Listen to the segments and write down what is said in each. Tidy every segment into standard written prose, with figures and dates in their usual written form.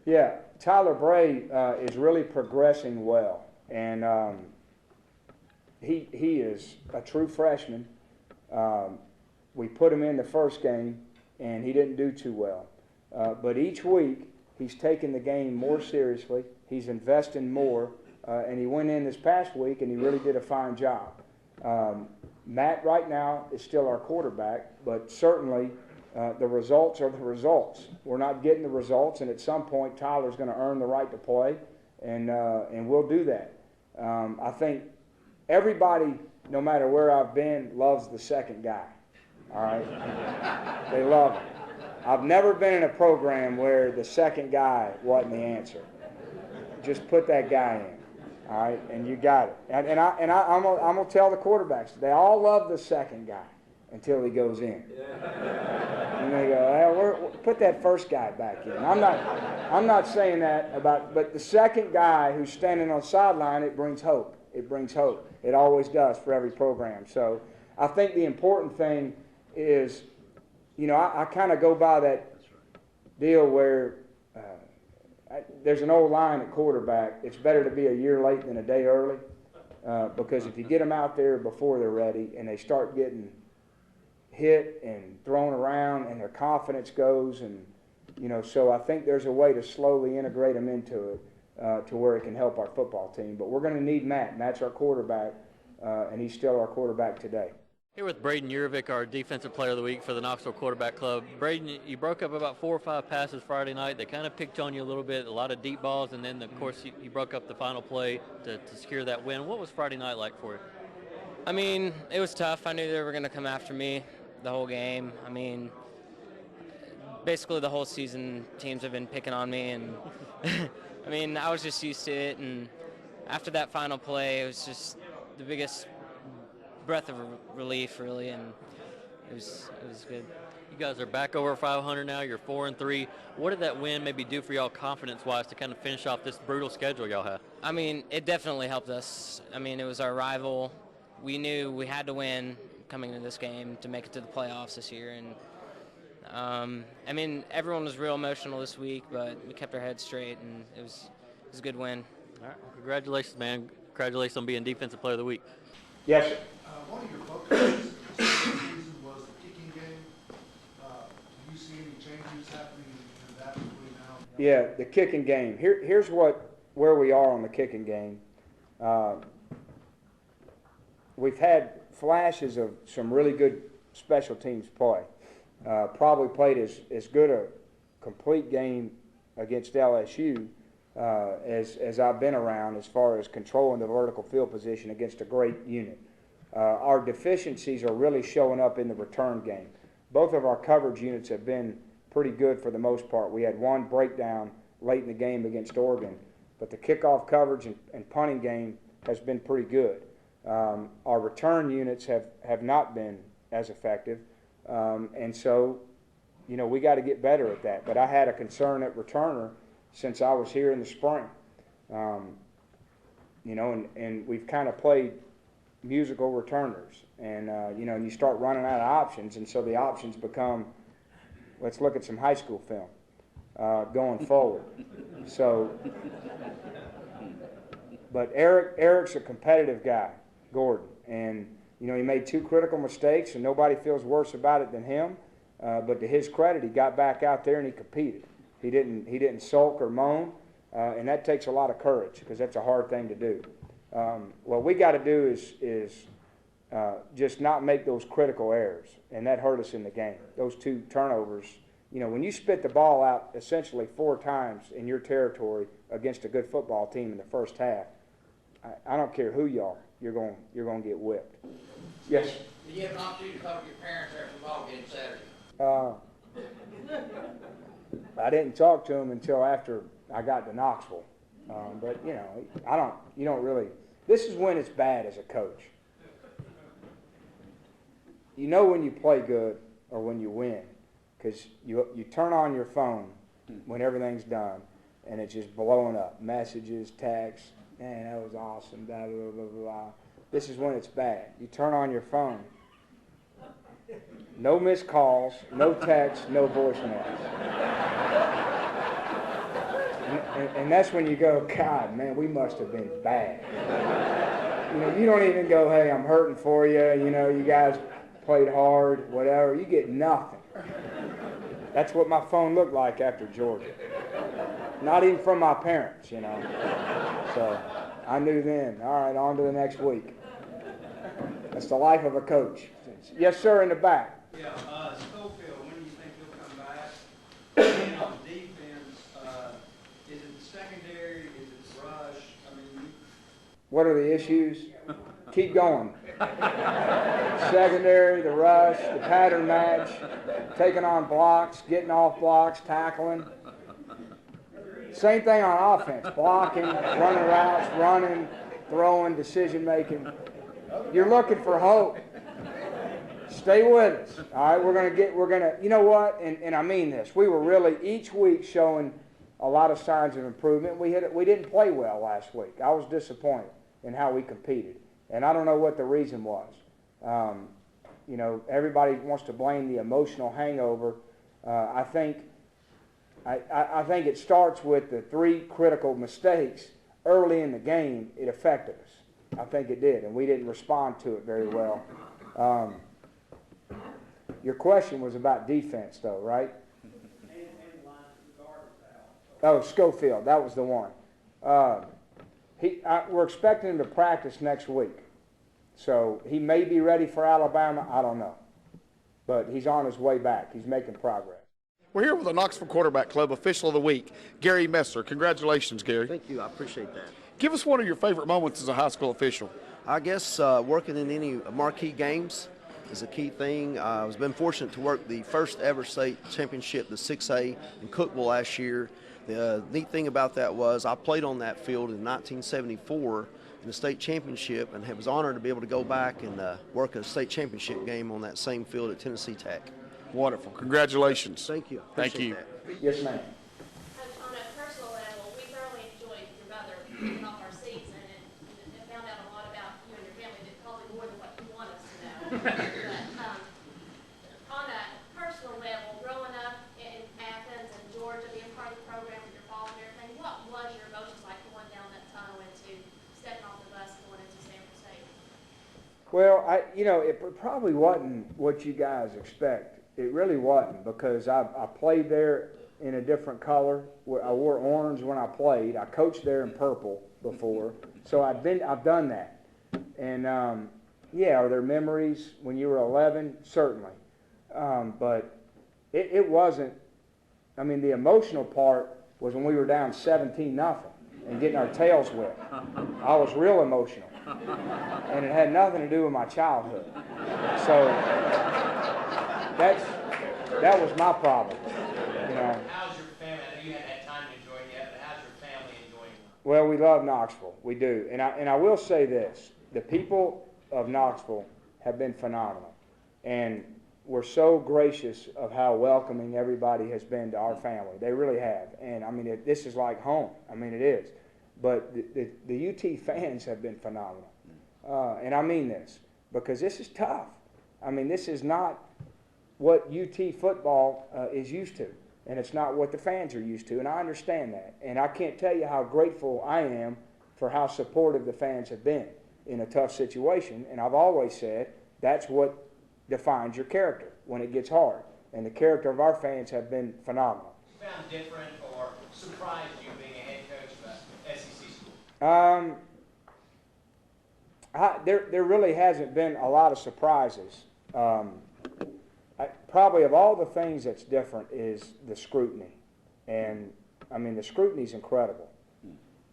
Yeah, Tyler Bray is really progressing well, and he is a true freshman. We put him in the first game, and he didn't do too well. But each week, he's taking the game more seriously. He's investing more, and he went in this past week, and he really did a fine job. Matt right now is still our quarterback, but certainly the results are the results. We're not getting the results, and at some point Tyler's going to earn the right to play, and we'll do that. I think everybody, no matter where I've been, loves the second guy. All right? They love him. I've never been in a program where the second guy wasn't the answer. Just put that guy in. All right, and you got it. And I'm gonna tell the quarterbacks, they all love the second guy until he goes in. And they go, well, put that first guy back in. I'm not saying that about, but the second guy who's standing on the sideline, it brings hope. It brings hope. It always does for every program. So I think the important thing is, you know, I kind of go by that deal where there's an old line at quarterback, it's better to be a year late than a day early, because if you get them out there before they're ready and they start getting hit and thrown around and their confidence goes, and, you know, so I think there's a way to slowly integrate them into it to where it can help our football team. But we're going to need Matt. Matt's our quarterback, and he's still our quarterback today. Here with Braden Urovic, our Defensive Player of the Week for the Knoxville Quarterback Club. Braden, you broke up about 4 or 5 passes Friday night. They kind of picked on you a little bit, a lot of deep balls, and then, of course, you broke up the final play to secure that win. What was Friday night like for you? I mean, it was tough. I knew they were going to come after me the whole game. I mean, basically the whole season teams have been picking on me, and I mean, I was just used to it, and after that final play, it was just the biggest breath of relief, really, and it was good. You guys are back over 500 now. You're 4-3. What did that win maybe do for y'all confidence-wise to kind of finish off this brutal schedule y'all have? I mean, it definitely helped us. I mean, it was our rival. We knew we had to win coming into this game to make it to the playoffs this year, and I mean, everyone was real emotional this week, but we kept our heads straight, and it was a good win. All right. Well, congratulations, man. Congratulations on being Defensive Player of the Week. Yes, sir. One of your focuses this season was the kicking game. Do you see any changes happening in that between now and now? Yeah, the kicking game. Here's where we are on the kicking game. We've had flashes of some really good special teams play. Probably played as good a complete game against LSU as I've been around as far as controlling the vertical field position against a great unit. Our deficiencies are really showing up in the return game. Both of our coverage units have been pretty good for the most part. We had one breakdown late in the game against Oregon, but the kickoff coverage and punting game has been pretty good. Our return units have not been as effective, and so, you know, we got to get better at that. But I had a concern at returner since I was here in the spring, you know, and we've kind of played musical returners, and you know, you start running out of options, and so the options become, let's look at some high school film going forward. So, but Eric's a competitive guy, Gordon, and you know, he made 2 critical mistakes, and nobody feels worse about it than him. But to his credit, he got back out there and he competed. He didn't sulk or moan, and that takes a lot of courage because that's a hard thing to do. What we got to do is just not make those critical errors, and that hurt us in the game. Those 2 turnovers, you know, when you spit the ball out essentially 4 times in your territory against a good football team in the first half, I don't care who you are, you're going to get whipped. Yes? Did you have an opportunity to talk to your parents after the ball game Saturday? I didn't talk to them until after I got to Knoxville. But, you know, you don't really, this is when it's bad as a coach. You know when you play good or when you win, because you turn on your phone when everything's done, and it's just blowing up. Messages, texts, man, that was awesome, blah, blah, blah, blah, blah. This is when it's bad. You turn on your phone. No missed calls, no texts, no voicemails. And that's when you go, God, man, we must have been bad. You know, you don't even go, hey, I'm hurting for you. You know, you guys played hard, whatever. You get nothing. That's what my phone looked like after Georgia. Not even from my parents, you know. So I knew then, all right, on to the next week. That's the life of a coach. Yes, sir, in the back. Yeah, Schofield, when do you think he'll come back? And on defense, is it the secondary? Is it the rush? I mean, What are the issues? Keep going. Secondary, the rush, the pattern match, taking on blocks, getting off blocks, tackling. Same thing on offense, blocking, running routes, running, throwing, decision making. You're looking for hope. Stay with us. All right, you know what? And I mean this. We were really each week showing a lot of signs of improvement. We didn't play well last week. I was disappointed in how we competed. And I don't know what the reason was. You know, everybody wants to blame the emotional hangover. I think it starts with the 3 critical mistakes early in the game. It affected us. I think it did, and we didn't respond to it very well. Your question was about defense, though, right? Oh, Schofield, that was the one. We're expecting him to practice next week. So he may be ready for Alabama. I don't know. But he's on his way back. He's making progress. We're here with the Knoxville Quarterback Club Official of the Week, Gary Messer. Congratulations, Gary. Thank you. I appreciate that. Give us one of your favorite moments as a high school official. I guess working in any marquee games is a key thing. I've been fortunate to work the first ever state championship, the 6A in Cookeville last year. The neat thing about that was I played on that field in 1974 in the state championship and was honored to be able to go back and work a state championship game on that same field at Tennessee Tech. Wonderful. Congratulations. Thank you. Thank you. That. Yes, ma'am. On a personal level, we thoroughly enjoyed your brother kicking off our season and found out a lot about you and your family, that probably more than what you want us to know. But on a personal level, growing up in Athens and Georgia, being part of the program with your father and everything, what was your emotions like going down that tunnel into stepping off the bus going into Sanford State? Well, it probably wasn't what you guys expect. It really wasn't, because I played there in a different color. I wore orange when I played. I coached there in purple before, so I've done that. And are there memories when you were 11? Certainly, but it wasn't. I mean, the emotional part was when we were down 17-0 and getting our tails wet. I was real emotional, and it had nothing to do with my childhood. So. That was my problem, you know. How's your family? I know you haven't had time to enjoy it yet, but how's your family enjoying it? Well, we love Knoxville. We do. And I will say this. The people of Knoxville have been phenomenal. And we're so gracious of how welcoming everybody has been to our family. They really have. And, I mean, this is like home. I mean, it is. But the UT fans have been phenomenal. And I mean this, because this is tough. I mean, this is not what UT football is used to, and it's not what the fans are used to, and I understand that. And I can't tell you how grateful I am for how supportive the fans have been in a tough situation, and I've always said that's what defines your character when it gets hard, and the character of our fans have been phenomenal. Found different or surprised you being a head coach of a SEC school? There really hasn't been a lot of surprises. Probably of all the things that's different is the scrutiny. And, I mean, the scrutiny is incredible.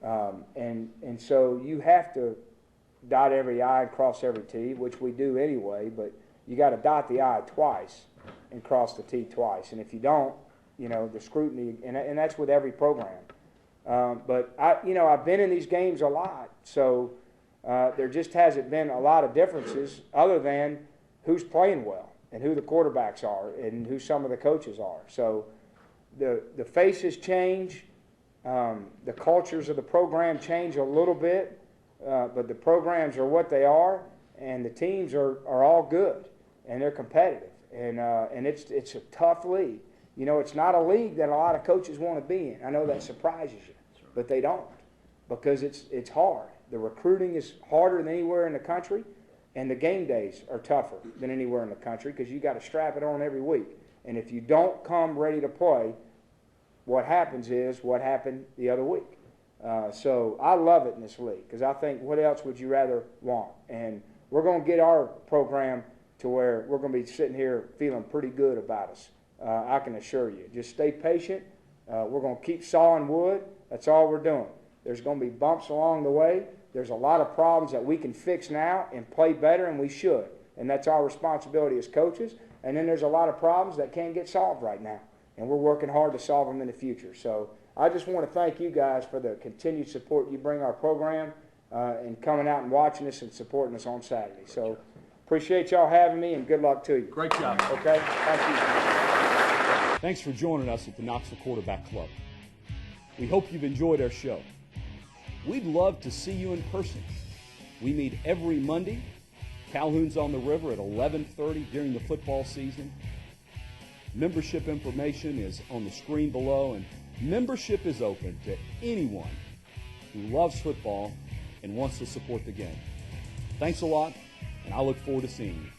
And so you have to dot every I and cross every T, which we do anyway, but you got to dot the I twice and cross the T twice. And if you don't, the scrutiny, and that's with every program. But, I've been in these games a lot, so there just hasn't been a lot of differences other than who's playing well and who the quarterbacks are and who some of the coaches are. So the faces change, the cultures of the program change a little bit, but the programs are what they are, and the teams are all good, and they're competitive. And it's a tough league. It's not a league that a lot of coaches want to be in. I know that surprises you. but they don't, because it's hard. The recruiting is harder than anywhere in the country, and the game days are tougher than anywhere in the country because you got to strap it on every week. And if you don't come ready to play, what happens is what happened the other week. So I love it in this league because I think what else would you rather want? And we're going to get our program to where we're going to be sitting here feeling pretty good about us. I can assure you. Just stay patient. We're going to keep sawing wood. That's all we're doing. There's going to be bumps along the way. There's a lot of problems that we can fix now and play better, and we should. And that's our responsibility as coaches. And then there's a lot of problems that can't get solved right now, and we're working hard to solve them in the future. So I just want to thank you guys for the continued support you bring our program and coming out and watching us and supporting us on Saturday. So appreciate y'all having me, and good luck to you. Great job. Okay? Thank you. Thanks for joining us at the Knoxville Quarterback Club. We hope you've enjoyed our show. We'd love to see you in person. We meet every Monday. Calhoun's on the River at 11:30 during the football season. Membership information is on the screen below, and membership is open to anyone who loves football and wants to support the game. Thanks a lot, and I look forward to seeing you.